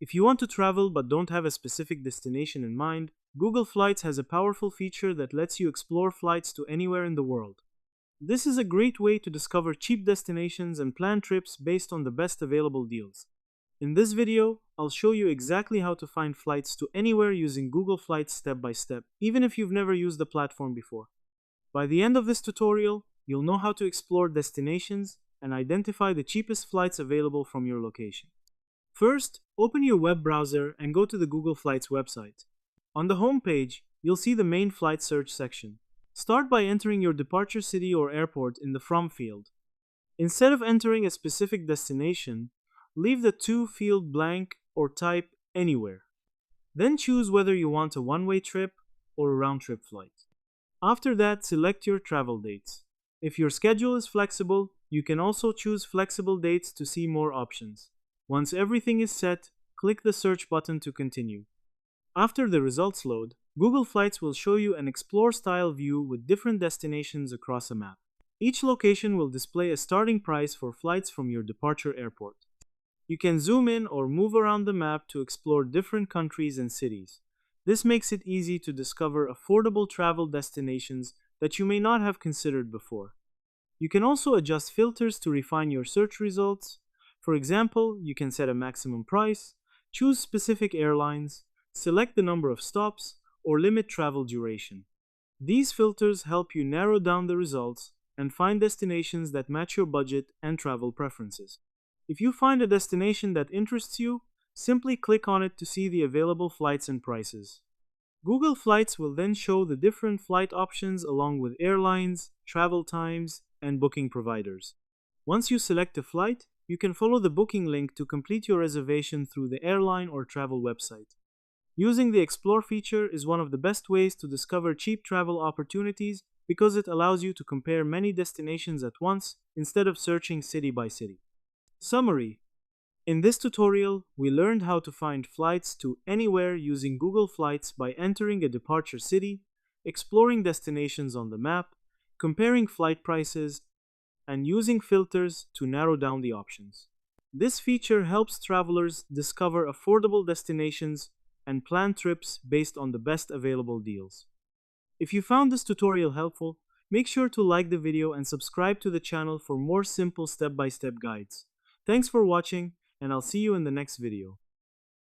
If you want to travel but don't have a specific destination in mind, Google Flights has a powerful feature that lets you explore flights to anywhere in the world. This is a great way to discover cheap destinations and plan trips based on the best available deals. In this video, I'll show you exactly how to find flights to anywhere using Google Flights step by step, even if you've never used the platform before. By the end of this tutorial, you'll know how to explore destinations and identify the cheapest flights available from your location. First, open your web browser and go to the Google Flights website. On the home page, you'll see the main flight search section. Start by entering your departure city or airport in the From field. Instead of entering a specific destination, leave the To field blank or type Anywhere. Then choose whether you want a one-way trip or a round-trip flight. After that, select your travel dates. If your schedule is flexible, you can also choose flexible dates to see more options. Once everything is set, click the search button to continue. After the results load, Google Flights will show you an Explore-style view with different destinations across a map. Each location will display a starting price for flights from your departure airport. You can zoom in or move around the map to explore different countries and cities. This makes it easy to discover affordable travel destinations that you may not have considered before. You can also adjust filters to refine your search results. For example, you can set a maximum price, choose specific airlines, select the number of stops, or limit travel duration. These filters help you narrow down the results and find destinations that match your budget and travel preferences. If you find a destination that interests you, simply click on it to see the available flights and prices. Google Flights will then show the different flight options along with airlines, travel times, and booking providers. Once you select a flight, you can follow the booking link to complete your reservation through the airline or travel website. Using the Explore feature is one of the best ways to discover cheap travel opportunities because it allows you to compare many destinations at once instead of searching city by city. Summary: in this tutorial, we learned how to find flights to anywhere using Google Flights by entering a departure city, exploring destinations on the map, comparing flight prices, and using filters to narrow down the options. This feature helps travelers discover affordable destinations and plan trips based on the best available deals. If you found this tutorial helpful, make sure to like the video and subscribe to the channel for more simple step-by-step guides. Thanks for watching, and I'll see you in the next video.